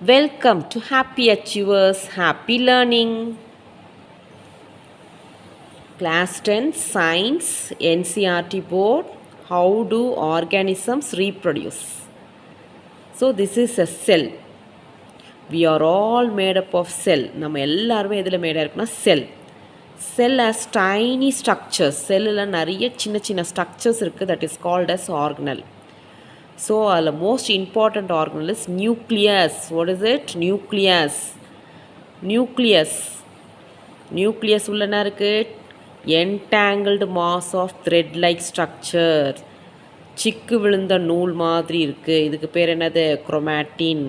Welcome to Happy Achievers, Happy Learning. Class 10 Science NCRT Board. How do organisms reproduce? So this is a cell. We are all made up of cell. நம்ம எல்லாருமே எதில் மேடாக இருக்குன்னா cell. Cell has tiny structures. Cellல நிறைய சின்ன சின்ன structures இருக்குது. That is called as organelle. So, the most important organelle is nucleus. What is it? Nucleus. Nucleus உள்ள என்ன இருக்கு? Entangled mass of thread-like structure. சிக்கு விழுந்த நூல் மாதிரி இருக்கு. இதுக்கு பேர் என்னது? Chromatin.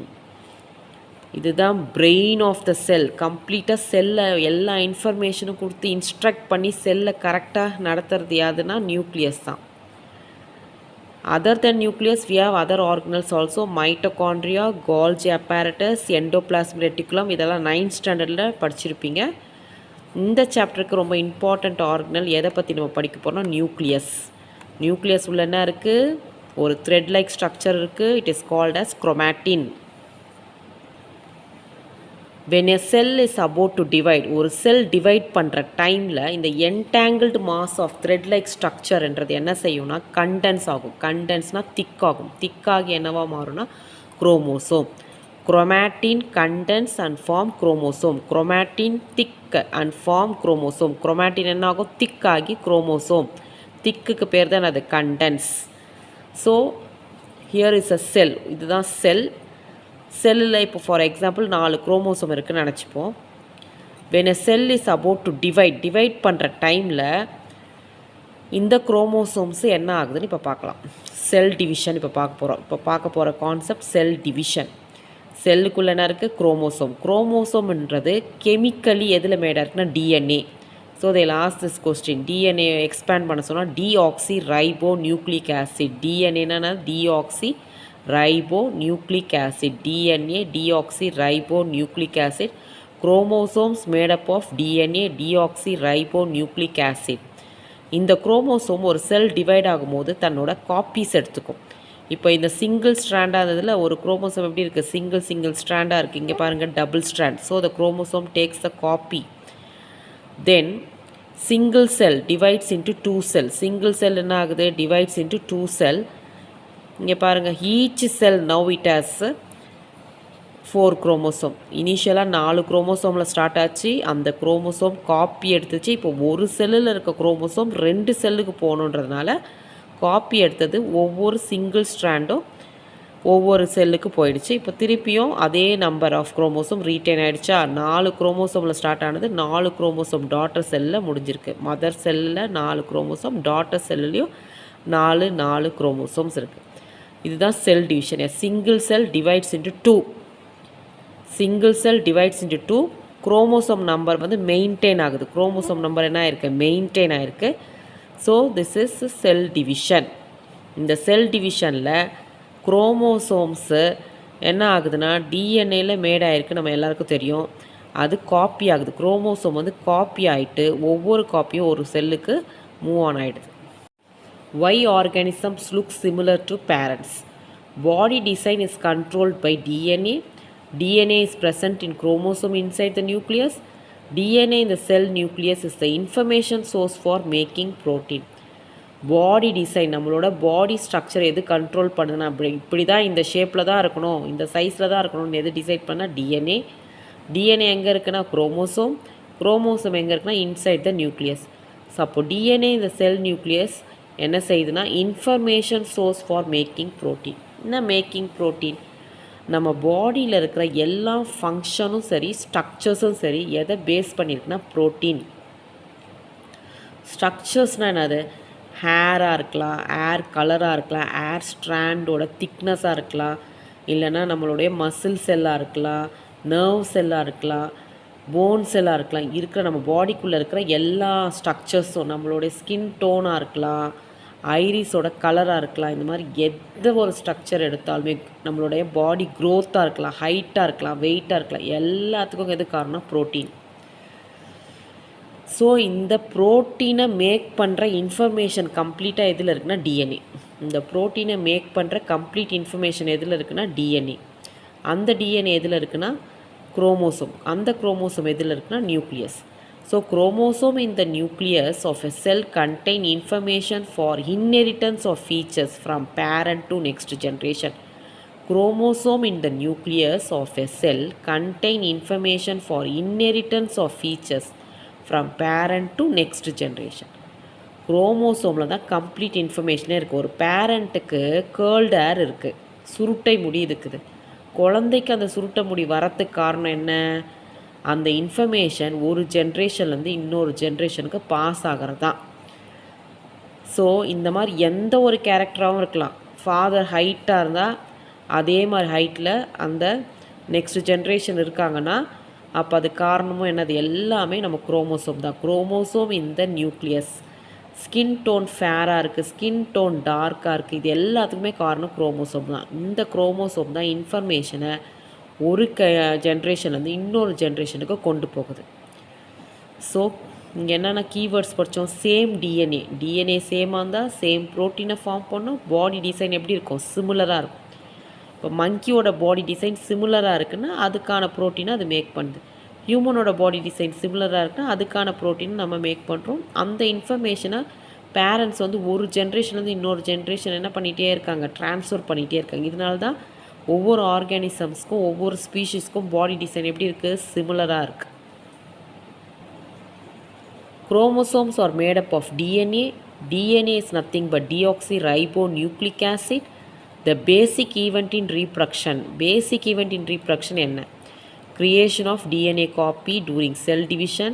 இதுதான் brain of the cell. கம்ப்ளீட்டாக செல்லை எல்லா இன்ஃபர்மேஷனும் கொடுத்து இன்ஸ்ட்ரக்ட் பண்ணி செல்லை கரெக்டாக நடத்துறது யாதுன்னா நியூக்ளியஸ் தான். Other than nucleus, we have other organelles also. Mitochondria, Golgi apparatus, endoplasmic reticulum. இதெல்லாம் 9th ஸ்டாண்டர்டில் படிச்சிருப்பீங்க. இந்த சாப்டருக்கு ரொம்ப இம்பார்ட்டண்ட் ஆர்கனல் எதை பற்றி நம்ம படிக்க போகிறோம்னா நியூக்ளியஸ் உள்ள என்ன இருக்குது? ஒரு த்ரெட் லைக் ஸ்ட்ரக்சர் இருக்குது. It is called as chromatin. When a cell is about to divide, ஒரு செல் டிவைட் பண்ணுற டைமில் இந்த entangled mass of thread like ஸ்ட்ரக்சர்ன்றது என்ன செய்யும்னா கண்டென்ஸ் ஆகும். கண்டென்ஸ்னால் திக் ஆகும். திக்காகி என்னவா மாறும்னா chromosome. Chromatin condense and form chromosome. Chromatin thick and form chromosome. Chromatin என்ன ஆகும்? திக்காகி குரோமோசோம். திக்குக்கு பேர் தான் அது condense. So here is a cell. இதுதான் செல். செல்லில் இப்போ ஃபார் எக்ஸாம்பிள் 4 குரோமோசோம் இருக்குதுன்னு நினச்சிப்போம். when a cell is about to divide பண்ணுற டைமில் இந்த குரோமோசோம்ஸு என்ன ஆகுதுன்னு இப்போ பார்க்கலாம். செல் டிவிஷன் இப்போ பார்க்க போகிற கான்செப்ட் செல் டிவிஷன். செல்லுக்குள்ளே என்ன இருக்குது? குரோமோசோம்ன்றது கெமிக்கலி எதில் மேடாக இருக்குன்னா DNA. So they will ask this question. DNA expand பண்ண சொன்னால் டிஆக்சி ரைபோ நியூக்ளிக் ஆசிட். டிஎன்ஏன்னா deoxy ribonucleic acid. DNA deoxyribonucleic acid. Chromosomes made up of DNA deoxyribonucleic acid. இந்த குரோமோசோம் ஒரு செல் டிவைட் ஆகும்போது தன்னோட காப்பீஸ் எடுத்துக்கும். இப்போ இந்த சிங்கிள் ஸ்ட்ராண்டாக இருந்ததில் ஒரு குரோமோசோம் எப்படி இருக்குது? சிங்கிள் ஸ்ட்ராண்டாக இருக்குது. இங்கே பாருங்கள் double strand. So the chromosome takes the copy. Then single cell divides into 2 cell. Single cell என்ன ஆகுது? Divides into 2 cell. இங்கே பாருங்கள் each cell now it has 4 chromosome. இனிஷியலாக 4 குரோமோசோமில் ஸ்டார்ட் ஆச்சு. அந்த குரோமோசோம் காப்பி எடுத்துச்சு. இப்போ ஒரு செல்லில் இருக்க குரோமோசோம் 2 செல்லுக்கு போகணுன்றதுனால காப்பி எடுத்தது ஒவ்வொரு சிங்கிள் ஸ்ட்ராண்டும் ஒவ்வொரு செல்லுக்கு போயிடுச்சு. இப்போ திருப்பியும் அதே நம்பர் ஆஃப் குரோமோசோம் ரீட்டைன் ஆகிடுச்சா? 4 குரோமோசோமில் ஸ்டார்ட் ஆனது 4 குரோமோசோம் டாட்டர் செல்லில் முடிஞ்சிருக்கு. மதர் செல்லில் 4 குரோமோசோம், டாட்டர் செல்லுலேயும் 4 குரோமோசோம்ஸ் இருக்குது. இதுதான் cell division. Single cell divides into 2. Chromosome number வந்து மெயின்டைன் ஆகுது. குரோமோசோம் நம்பர் என்ன ஆயிருக்கு? மெயின்டைன் ஆகிருக்கு. So this is cell division. இந்த செல் டிவிஷனில் குரோமோசோம்ஸு என்ன ஆகுதுன்னா டிஎன்ஏல மேட் ஆகிருக்கு. நம்ம எல்லாருக்கும் தெரியும். அது காப்பி ஆகுது. குரோமோசோம் வந்து காப்பி ஆகிட்டு ஒவ்வொரு காப்பியும் ஒரு செல்லுக்கு மூவ் ஆன் ஆகிடுது. Why organisms look similar to parents? Body design is controlled by DNA. DNA is present in chromosome inside the nucleus. DNA in the cell nucleus is the information source for making protein. Body design நம்மளோட பாடி structure எது control பண்ணுன்னா இப்படி தான் இந்த ஷேப்பில் தான் இருக்கணும், இந்த சைஸில் தான் இருக்கணும்னு எது டிசைட் பண்ணால் டிஎன்ஏ. டிஎன்ஏ எங்கே இருக்குன்னா குரோமோசோம் எங்கே இருக்குன்னா இன்சைட் த நியூக்ளியஸ். ஸோ அப்போ டிஎன்ஏ இந்த செல் நியூக்ளியஸ் என்ன செய்யுதுன்னா information source for making protein. என்ன மேக்கிங் ப்ரோட்டீன்? நம்ம பாடியில் இருக்கிற எல்லா ஃபங்க்ஷனும் சரி ஸ்ட்ரக்சர்ஸும் சரி எதை பேஸ் பண்ணியிருக்குன்னா ப்ரோட்டீன். ஸ்ட்ரக்சர்ஸ்னால் என்னது? ஹேராக இருக்கலாம், ஏர் கலராக இருக்கலாம், ஏர் ஸ்ட்ராண்டோட திக்னஸாக இருக்கலாம், இல்லைன்னா நம்மளுடைய மசில் செல்லாக இருக்கலாம், நர்வ் செல்லாக இருக்கலாம், போன் செல்லாக இருக்கலாம். இருக்கிற நம்ம பாடிக்குள்ளே இருக்கிற எல்லா ஸ்ட்ரக்சர்ஸும் நம்மளுடைய ஸ்கின் டோனாக இருக்கலாம், ஐரிஸோட கலராக இருக்கலாம். இந்த மாதிரி எந்த ஒரு ஸ்ட்ரக்சர் எடுத்தாலுமே நம்மளுடைய பாடி க்ரோத்தாக இருக்கலாம், ஹைட்டாக இருக்கலாம், வெயிட்டாக இருக்கலாம், எல்லாத்துக்கும் எது காரணம்? ப்ரோட்டீன். ஸோ இந்த ப்ரோட்டீனை மேக் பண்ணுற இன்ஃபர்மேஷன் கம்ப்ளீட்டாக எதில் இருக்குன்னா டிஎன்ஏ. இந்த ப்ரோட்டீனை மேக் பண்ணுற கம்ப்ளீட் இன்ஃபர்மேஷன் எதில் இருக்குன்னா டிஎன்ஏ. அந்த டிஎன்ஏ எதில் இருக்குன்னா குரோமோசோம், அந்த குரோமோசோம் எதில் இருக்குன்னா nucleus. So chromosome in the nucleus of a cell contain information for inheritance of features from parent to next generation. Chromosome in the nucleus of a cell contain information for inheritance of features from parent to next generation. குரோமோசோமில் தான் complete இன்ஃபர்மேஷனே இருக்குது. ஒரு பேரண்ட்டுக்கு கேர்ல்டு hair இருக்குது, சுருட்டை முடி இருக்குது. குழந்தைக்கு அந்த சுருட்டை முடி வரத்துக்கு காரணம் என்ன? அந்த இன்ஃபர்மேஷன் ஒரு ஜென்ரேஷன்லேருந்து இன்னொரு ஜென்ரேஷனுக்கு பாஸ் ஆகிறது தான். ஸோ இந்த மாதிரி எந்த ஒரு கேரக்டராகவும் இருக்கலாம். ஃபாதர் ஹைட்டாக இருந்தால் அதே மாதிரி ஹைட்டில் அந்த நெக்ஸ்ட் ஜென்ரேஷன் இருக்காங்கன்னா அப்போ அது காரணமும் என்னது? எல்லாமே நம்ம குரோமோசோம் தான். குரோமோசோம் இந்த நியூக்ளியஸ். ஸ்கின் டோன் ஃபேராக இருக்குது, ஸ்கின் டோன் டார்க்காக இருக்குது, இது எல்லாத்துக்குமே காரணம் குரோமோசோம் தான். இந்த குரோமோசோம் தான் இன்ஃபர்மேஷனை ஒரு ஜென்ரேஷன்லேருந்து இன்னொரு ஜென்ரேஷனுக்கு கொண்டு போகுது. ஸோ இங்கே என்னென்ன கீவேர்ட்ஸ் படித்தோம்? சேம் டிஎன்ஏ, டிஎன்ஏ சேமாக இருந்தால் சேம் ப்ரோட்டீனை ஃபார்ம் பண்ணும். பாடி டிசைன் எப்படி இருக்கும்? சிமிலராக இருக்கும். இப்போ மங்கியோட பாடி டிசைன் சிமிலராக இருக்குன்னா அதுக்கான ப்ரோட்டீனை அது மேக் பண்ணுது. ஹியூமனோட பாடி டிசைன் சிமிலராக இருக்குன்னா அதுக்கான ப்ரோட்டீன் நம்ம மேக் பண்ணுறோம். அந்த இன்ஃபர்மேஷனை பேரண்ட்ஸ் வந்து ஒரு ஜென்ரேஷன்லேருந்து இன்னொரு ஜென்ரேஷன் என்ன பண்ணிகிட்டே இருக்காங்க? ட்ரான்ஸ்ஃபர் பண்ணிகிட்டே இருக்காங்க. இதனால தான் ஒவ்வொரு ஆர்கானிசம்ஸ்க்கும் ஒவ்வொரு ஸ்பீஷீஸ்க்கும் பாடி டிசைன் எப்படி இருக்குது? சிமிலராக இருக்குது. Chromosomes are made up of DNA. DNA is nothing but deoxyribonucleic acid. The basic event in reproduction. Basic event in reproduction என்ன? Creation of DNA copy during cell division.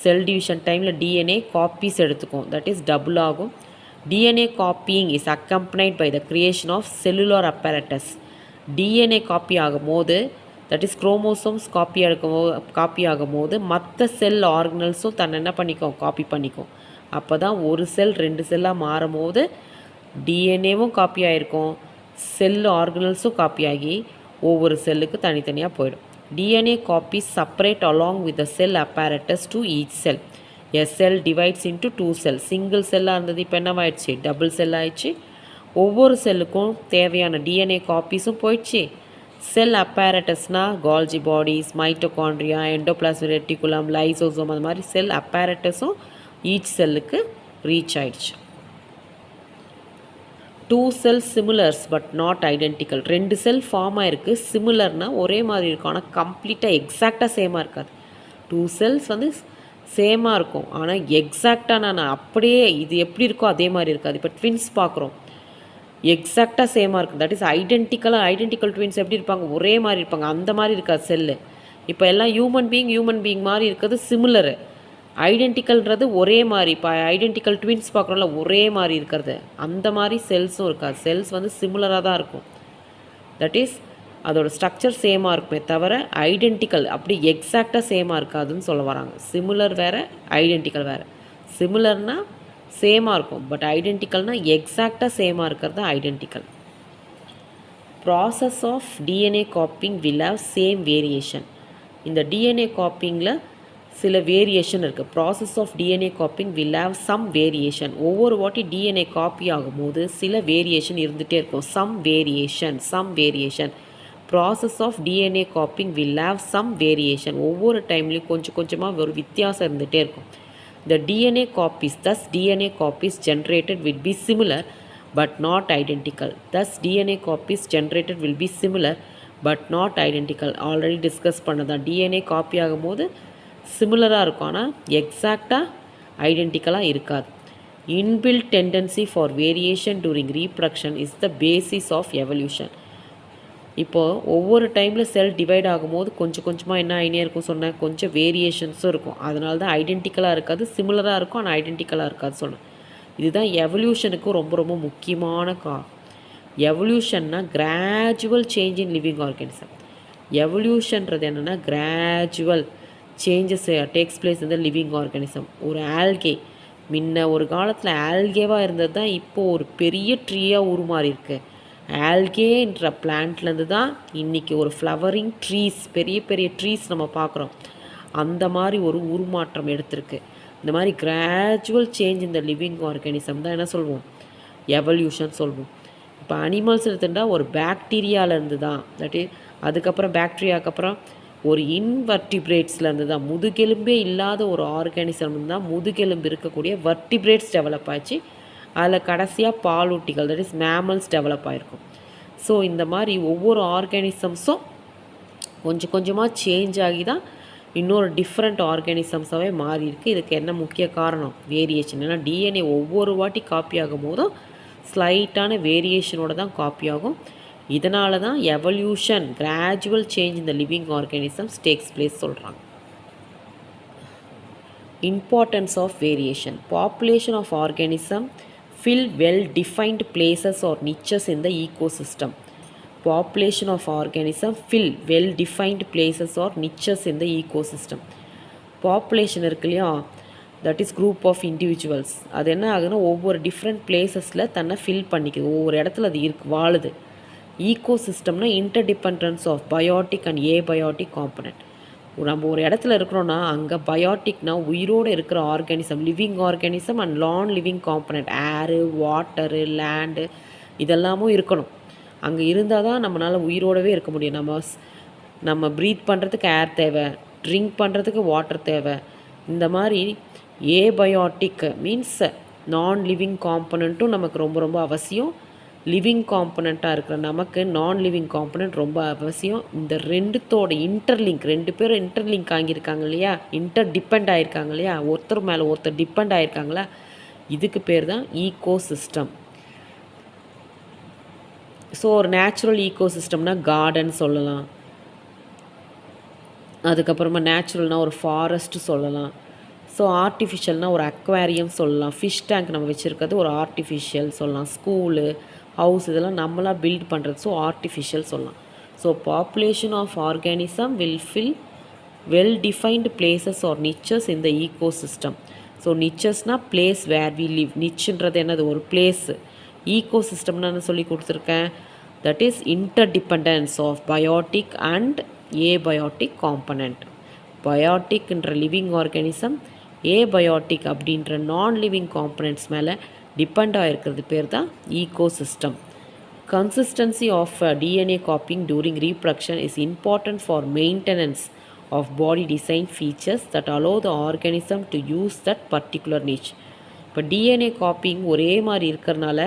Cell division timeல DNA copies எடுத்துக்கும். That is double ஆகும். DNA copying is accompanied by the creation of cellular apparatus. DNA copy ஆகும்போது, that is chromosomes copy ஆகும்போது மற்ற செல் ஆர்கனல்ஸும் தன்னை என்ன பண்ணிக்கும்? Copy பண்ணிக்கும். அப்போ தான் ஒரு செல் 2 செல்லாக மாறும் போது டிஎன்ஏவும் காப்பி ஆகிருக்கும், செல் ஆர்கனல்ஸும் காப்பி ஆகி ஒவ்வொரு செல்லுக்கு தனித்தனியாக போயிடும். DNA copy separate along with the cell apparatus to each cell. A cell divides into 2 cell. Single செல்லாக இருந்தது இப்போ என்னவாயிடுச்சு? டபுள் செல் ஆயிடுச்சு. ஒவ்வொரு செல்லுக்கும் தேவையான டிஎன்ஏ காப்பீஸும் போயிடுச்சு. செல் அப்பேரட்டஸ்னால் Golgi bodies, mitochondria, endoplasmic reticulum, lysosome, அந்த மாதிரி செல் அப்பேரட்டஸும் ஈச் செல்லுக்கு ரீச் ஆயிடுச்சு. 2 cells similars but not identical. 2 cell form ஆகிருக்கு, சிமிலர்னால் ஒரே மாதிரி இருக்கும், ஆனால் கம்ப்ளீட்டாக எக்ஸாக்டாக சேமாக இருக்காது. 2 செல்ஸ் வந்து சேமாக இருக்கும், ஆனால் எக்ஸாக்டாக நான் அப்படியே இது எப்படி இருக்கோ அதே மாதிரி இருக்காது. இப்போ ட்வின்ஸ் பார்க்குறோம், எக்ஸாக்டாக சேமாக இருக்குது. தட் இஸ் ஐடென்டிக்கல் ட்வின்ஸ் எப்படி இருப்பாங்க? ஒரே மாதிரி இருப்பாங்க, அந்த மாதிரி இருக்காது செல்லு. இப்போ எல்லாம் ஹியூமன் பீயிங் மாதிரி இருக்கிறது சிமிலரு. ஐடென்டிக்கல்ன்றது ஒரே மாதிரி. இப்போ ஐடென்டிக்கல் ட்வின்ஸ் பார்க்குறோம்ல, ஒரே மாதிரி இருக்கிறது, அந்த மாதிரி செல்ஸும் இருக்காது. செல்ஸ் வந்து சிமிலராக தான் இருக்கும். தட் இஸ் அதோட ஸ்ட்ரக்சர் சேமாக இருக்குமே தவிர ஐடென்டிக்கல் அப்படி எக்ஸாக்டாக சேமாக இருக்காதுன்னு சொல்ல வராங்க. சிமிலர் வேறு, ஐடென்டிக்கல் வேறு. சிமிலர்னால் சேமாக இருக்கும், பட் ஐடென்டிக்கல்னால் எக்ஸாக்டாக சேமாக இருக்கிறது identical. Process of DNA copying will have same variation. இந்த டிஎன்ஏ காப்பிங்கில் சில வேரியேஷன் இருக்குது. Process of DNA copying will have some variation. ஒவ்வொரு வாட்டி டிஎன்ஏ காப்பி ஆகும்போது சில வேரியேஷன் இருந்துகிட்டே இருக்கும். Some variation. Process of DNA copying will have some variation. ஒவ்வொரு டைம்லேயும் கொஞ்சம் கொஞ்சமாக ஒரு வித்தியாசம் இருந்துகிட்டே இருக்கும். The DNA copies generated will be similar but not identical. Thus DNA copies generated will be similar but not identical. Already discuss பண்ணதான். DNA copy ஆகும்போது சிமிலராக இருக்கும், ஆனால் எக்ஸாக்டாக ஐடென்டிக்கலாக இருக்காது. Inbuilt tendency for variation during reproduction is the basis of evolution. இப்போது ஒவ்வொரு டைமில் செல் divide ஆகும்போது கொஞ்சம் கொஞ்சமாக என்ன ஆகினே இருக்கும் சொன்னேன், கொஞ்சம் வேரியேஷன்ஸும் இருக்கும். அதனால தான் ஐடென்டிக்கலாக இருக்காது, சிமிலராக இருக்கும், ஆனால் ஐடென்டிக்கலாக இருக்காது சொன்னேன். இதுதான் எவல்யூஷனுக்கு ரொம்ப ரொம்ப முக்கியமான எவல்யூஷன்னா gradual change in living organism. எவல்யூஷன்றது என்னென்னா கிராஜுவல் சேஞ்சஸ் டேக்ஸ் பிளேஸ் இந்த லிவிங் ஆர்கானிசம். ஒரு ஆல்கே முன்ன ஒரு காலத்தில் ஆல்கேவாக இருந்தது தான் இப்போது ஒரு பெரிய ட்ரீயாக உருமாறி இருக்குது. ஆல்கேன்ற பிளான்ட்லேருந்து தான் இன்றைக்கி ஒரு ஃப்ளவரிங் ட்ரீஸ், பெரிய பெரிய ட்ரீஸ் நம்ம பார்க்குறோம். அந்த மாதிரி ஒரு உருமாற்றம் எடுத்திருக்கு. இந்த மாதிரி கிராஜுவல் சேஞ்ச் இந்த லிவிங் ஆர்கானிசம் தான் என்ன சொல்வோம்? எவல்யூஷன் சொல்வோம். இப்போ அனிமல்ஸ் எடுத்துட்டா ஒரு பாக்டீரியாவிலேருந்து தான், தட் இஸ் அதுக்கப்புறம் பாக்டீரியாவுக்கு அப்புறம் ஒரு இன்வர்டிபிரேட்ஸ்லேருந்து தான், முதுகெலும்பே இல்லாத ஒரு ஆர்கானிசம் தான் முதுகெலும்பு இருக்கக்கூடிய வர்டிபிரேட்ஸ் டெவலப் ஆச்சு. அதில் கடைசியாக பாலூட்டிகள், தட் இஸ் மேமல்ஸ் டெவலப் ஆகிருக்கும். ஸோ இந்த மாதிரி ஒவ்வொரு ஆர்கானிசம்ஸும் கொஞ்சம் கொஞ்சமாக சேஞ்ச் ஆகி தான் இன்னொரு டிஃப்ரெண்ட் ஆர்கானிசம்ஸாகவே மாறி இருக்குது. இதுக்கு என்ன முக்கிய காரணம்? வேரியேஷன். ஏன்னா டிஎன்ஏ ஒவ்வொரு வாட்டி காப்பி ஆகும் போதும் ஸ்லைட்டான வேரியேஷனோட தான் காப்பி ஆகும். இதனால தான் எவல்யூஷன், கிராஜுவல் சேஞ்ச் இந்த லிவிங் ஆர்கானிசம்ஸ் டேக்ஸ் பிளேஸ் சொல்கிறாங்க. Importance of variation. Population of organism fill well-defined places or niches in the ecosystem. Population of organism fill well-defined places or niches in the ecosystem. Population இருக்கு இல்லையா, that is group of individuals. அது என்ன ஆகுதுன்னா ஒவ்வொரு different பிளேசஸில் தன்னை fill பண்ணிக்குது, ஒவ்வொரு இடத்துல அது வாழுது. ஈகோசிஸ்டம்னா interdependence of biotic and abiotic component. நம்ம ஒரு இடத்துல இருக்கிறோன்னா அங்கே பயோட்டிக்னா உயிரோடு இருக்கிற organism, living organism and non living component, air, water, land இதெல்லாமும் இருக்கணும். அங்கே இருந்தால் தான் நம்மளால் உயிரோடவே இருக்க முடியும். நம்ம ப்ரீத் பண்ணுறதுக்கு ஏர் தேவை, ட்ரிங்க் பண்ணுறதுக்கு வாட்டர் தேவை. இந்த மாதிரி ஏபயோட்டிக் மீன்ஸ் நான் லிவிங் காம்பனண்ட்டும் நமக்கு ரொம்ப ரொம்ப அவசியம். லிவிங் காம்பனண்ட்டாக இருக்கிற நமக்கு நான் லிவிங் காம்பனண்ட் ரொம்ப அவசியம். இந்த ரெண்டுத்தோட இன்டர்லிங்க், ரெண்டு பேரும் இன்டர்லிங்க் ஆகியிருக்காங்க இல்லையா, இன்டர் டிபெண்ட் ஆகியிருக்காங்க இல்லையா, ஒருத்தர் மேலே ஒருத்தர் டிபெண்ட் ஆகியிருக்காங்களா, இதுக்கு பேர் தான் ஈகோசிஸ்டம். ஸோ ஒரு நேச்சுரல் ஈகோசிஸ்டம்னா கார்டன் சொல்லலாம். அதுக்கப்புறமா நேச்சுரல்னால் ஒரு ஃபாரஸ்ட்டு சொல்லலாம். ஸோ ஆர்டிஃபிஷியல்னால் ஒரு அக்வாரியம் சொல்லலாம். ஃபிஷ் டேங்க் நம்ம வச்சுருக்கிறது ஒரு ஆர்டிஃபிஷியல் சொல்லலாம். ஸ்கூலு, ஹவுஸ் இதெல்லாம் நம்மளாக பில்ட் பண்ணுறது, ஸோ ஆர்டிஃபிஷியல் சொல்லலாம். So population of organism will fill well defined places or niches in the ecosystem. So நிச்சஸ்னால் பிளேஸ் வேர் வி லிவ். நிச்சுன்றது என்னது? ஒரு பிளேஸு. ஈகோசிஸ்டம்னு நான் சொல்லி கொடுத்துருக்கேன், that is interdependence of biotic and abiotic component. பயோட்டிக்ன்ற லிவிங் ஆர்கானிசம், ஏபயோட்டிக் அப்படின்ற நான் லிவிங் காம்பனண்ட்ஸ் மேலே டிபெண்ட் ஆகிருக்கிறது பேர் தான் ecosystem. Consistency of DNA copying during reproduction is important for maintenance of body design features that allow the organism to use that particular niche. இப்போ DNA copying ஒரே மாதிரி இருக்கிறனால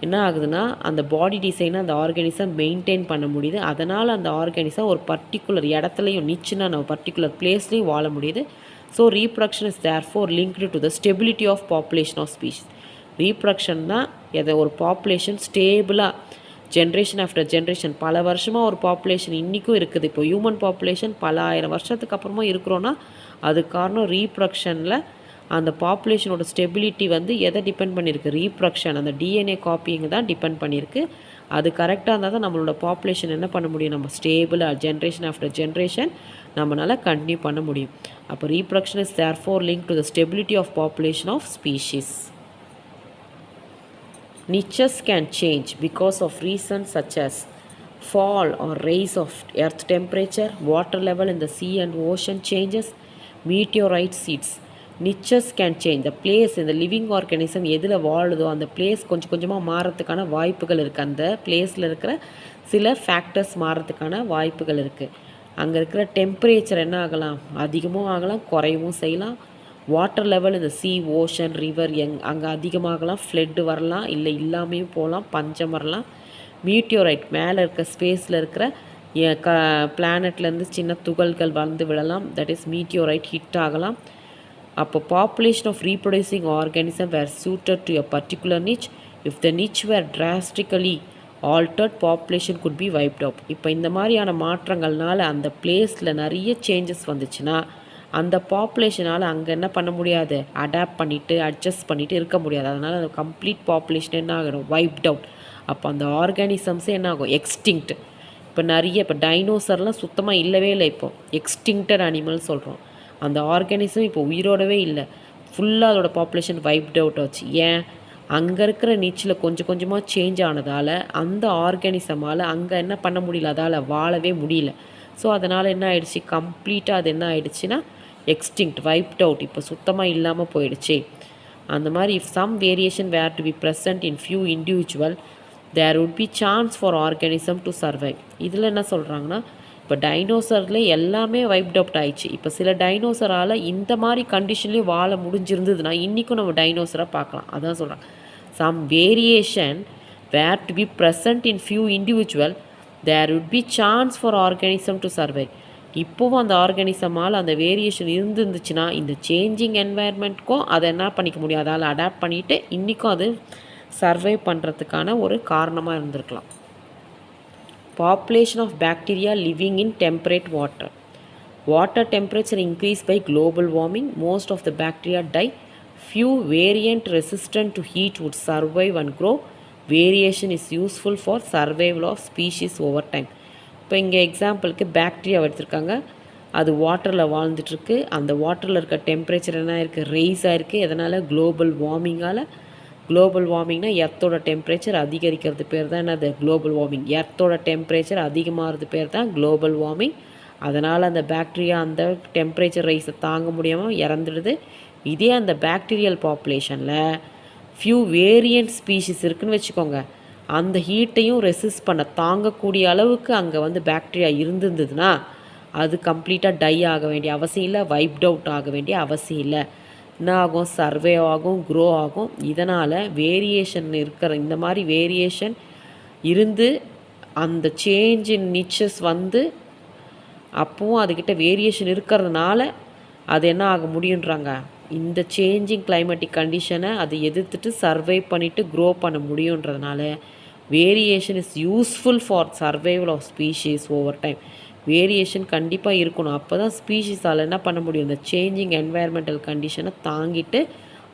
என்ன ஆகுதுன்னா அந்த பாடி டிசைனை அந்த ஆர்கானிசம் மெயின்டைன் பண்ண முடியுது. அதனால் அந்த ஆர்கானிசம் ஒரு பர்டிகுலர் இடத்துலையும், நிச்சுன்னா நம்ம பர்டிகுலர் பிளேஸ்லேயும் வாழ முடியுது. So reproduction is therefore linked to the stability of population of species. ரீப்ரொடக்ஷன்னா எதை ஒரு பாப்புலேஷன் ஸ்டேபிளாக ஜென்ரேஷன் ஆஃப்டர் ஜென்ரேஷன் பல வருஷமாக ஒரு பாப்புலேஷன் இன்றைக்கும் இருக்குது. இப்போ ஹியூமன் பாப்புலேஷன் பல ஆயிரம் வருஷத்துக்கு அப்புறமா இருக்கிறோன்னா அது காரணம் ரீப்ரொடக்ஷனில் அந்த பாப்புலேஷனோட ஸ்டெபிலிட்டி வந்து எதை டிபெண்ட் பண்ணியிருக்கு? ரீப்ரொடக்ஷன், அந்த டிஎன்ஏ காப்பிங்க தான் டிபெண்ட் பண்ணியிருக்கு. அது கரெக்டாக இருந்தால் தான் நம்மளோட பாப்புலேஷன் என்ன பண்ண முடியும்? நம்ம ஸ்டேபிளாக ஜென்ரேஷன் ஆஃப்டர் ஜென்ரேஷன் நம்மளால் கண்டினியூ பண்ண முடியும். அப்போ reproduction is therefore link to the stability of population of species. Niches can change because of reasons such as fall or rise of earth temperature, water level in the sea and ocean changes, meteorite seeds. Niches can change. The place in the living organism எதில் வாழுதோ அந்த place கொஞ்சம் கொஞ்சமாக மாறத்துக்கான வாய்ப்புகள் இருக்குது. அந்த பிளேஸில் இருக்கிற சில ஃபேக்டர்ஸ் மாறத்துக்கான வாய்ப்புகள் இருக்குது. அங்கே இருக்கிற டெம்பரேச்சர் என்ன ஆகலாம்? அதிகமும் ஆகலாம், குறையவும் செய்யலாம். வாட்டர் லெவல் இந்த சி, ஓஷன், ரிவர் அங்கே அதிகமாகலாம், ஃப்ளட்டு வரலாம், இல்லை இல்லாமையும் போகலாம், பஞ்சம் வரலாம். மீட்டியோரைட் மேலே இருக்க ஸ்பேஸில் இருக்கிற பிளானட்லேருந்து சின்ன துகள்கள் வந்து விழலாம், தட் இஸ் மீட்டியோரைட் ஹிட் ஆகலாம். அப்போ population of reproducing organism were suited to a particular niche. If the niche were drastically altered population could be wiped out. இப்போ இந்த மாதிரியான மாற்றங்கள்னால அந்த பிளேஸில் நிறைய சேஞ்சஸ் வந்துச்சுன்னா அந்த பாப்புலேஷனால் அங்கே என்ன பண்ண முடியாது? அடாப்ட் பண்ணிவிட்டு அட்ஜஸ்ட் பண்ணிவிட்டு இருக்க முடியாது. அதனால் அந்த கம்ப்ளீட் பாப்புலேஷன் என்ன ஆகிடும்? Wiped out. அப்போ அந்த ஆர்கானிசம்ஸே என்ன ஆகும்? எக்ஸ்டிங்க்ட். இப்போ டைனோசர்லாம் சுத்தமாக இல்லவே இல்லை, இப்போது எக்ஸ்டிங்க்டட் அனிமல் சொல்கிறோம். அந்த ஆர்கானிசம் இப்போ உயிரோடவே இல்லை, ஃபுல்லாக அதோட பாப்புலேஷன் வைப்ட் அவுட் ஆச்சு. ஏன்? அங்கே இருக்கிற நீச்சில் கொஞ்சம் கொஞ்சமாக சேஞ்ச் ஆனதால் அந்த ஆர்கானிசமால் அங்கே என்ன பண்ண முடியல, அதால் வாழவே முடியல. ஸோ அதனால் என்ன ஆயிடுச்சு? கம்ப்ளீட்டாக அது என்ன ஆயிடுச்சுன்னா எக்ஸ்டிங்க்ட், வைப்ட் அவுட், இப்போ சுத்தமாக இல்லாமல் போயிடுச்சு. அந்த மாதிரி if some variation were to be present in few individual there would be chance for organism to survive. இதில் என்ன சொல்கிறாங்கன்னா, இப்போ டைனோசரில் எல்லாமே வைப்ட் அவுட் ஆயிடுச்சு. இப்போ சில டைனோசரால் இந்த மாதிரி கண்டிஷன்லேயும் வாழ முடிஞ்சிருந்ததுன்னா இன்றைக்கும் நம்ம டைனோசரை பார்க்கலாம். அதான் சொல்கிறாங்க, some variation were to be present in few individual there would be chance for organism to survive. இப்போவும் அந்த ஆர்கானிசமால் அந்த வேரியேஷன் இருந்துச்சுன்னா இந்த சேஞ்சிங் என்வாயர்மெண்ட்க்கும் அதை என்ன பண்ணிக்க முடியும், அதால் அடாப்ட் பண்ணிவிட்டு இன்றைக்கும் அது சர்வை பண்ணுறதுக்கான ஒரு காரணமாக இருந்திருக்கலாம். Population of bacteria living in temperate water. Water temperature increased by global warming. Most of the bacteria die. Few variant resistant to heat would survive and grow. Variation is useful for survival of species over time. இப்போ இங்கே எக்ஸாம்பிளுக்கு bacteria எடுத்திருக்காங்க, அது வாட்டரில் வாழ்ந்துட்டுருக்கு. அந்த வாட்டரில் இருக்க temperature என்ன இருக்குது, ரைஸ் ஆகிருக்கு. எதனால், குளோபல் வார்மிங்கால். குளோபல் வார்மிங்னா எர்த்தோட டெம்பரேச்சர் அதிகரிக்கிறது பேர் தான் என்னது, குளோபல் வார்மிங். எர்த்தோட டெம்பரேச்சர் அதிகமாகிறது பேர் தான் குளோபல் வார்மிங். அதனால் அந்த பாக்டீரியா அந்த டெம்பரேச்சர் ரைஸை தாங்க முடியாமல் இறந்துடுது. இதே அந்த பாக்டீரியல் பாப்புலேஷனில் ஃபியூ வேரியண்ட் ஸ்பீஷிஸ் இருக்குதுன்னு வச்சுக்கோங்க, அந்த ஹீட்டையும் ரெசிஸ்ட் பண்ண தாங்கக்கூடிய அளவுக்கு அங்கே வந்து பாக்டீரியா இருந்திருந்ததுன்னா அது கம்ப்ளீட்டாக டை ஆக வேண்டிய அவசியம் இல்லை, வைப்ட் அவுட் ஆக வேண்டிய அவசியம் இல்லை. என்ன ஆகும், சர்வே ஆகும், க்ரோ ஆகும். இதனால் வேரியேஷன் இருக்கிற இந்த மாதிரி வேரியேஷன் இருந்து அந்த சேஞ்ச் இன் நிச்சஸ் வந்து அப்பவும் அதுக்கிட்ட வேரியேஷன் இருக்கிறதுனால அது என்ன ஆக முடியுன்றாங்க, இந்த சேஞ்சிங் கிளைமேட்டிக் கண்டிஷனை அதை எதிர்த்துட்டு சர்வை பண்ணிவிட்டு க்ரோ பண்ண முடியுன்றதுனால variation is useful for survival of species over time. Variation கண்டிப்பாக இருக்கணும். அப்போ தான் ஸ்பீஷீஸால் என்ன பண்ண முடியும், இந்த சேஞ்சிங் என்வாயர்மெண்டல் கண்டிஷனை தாங்கிட்டு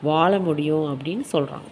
வாழ முடியும் அப்படின்னு சொல்கிறாங்க.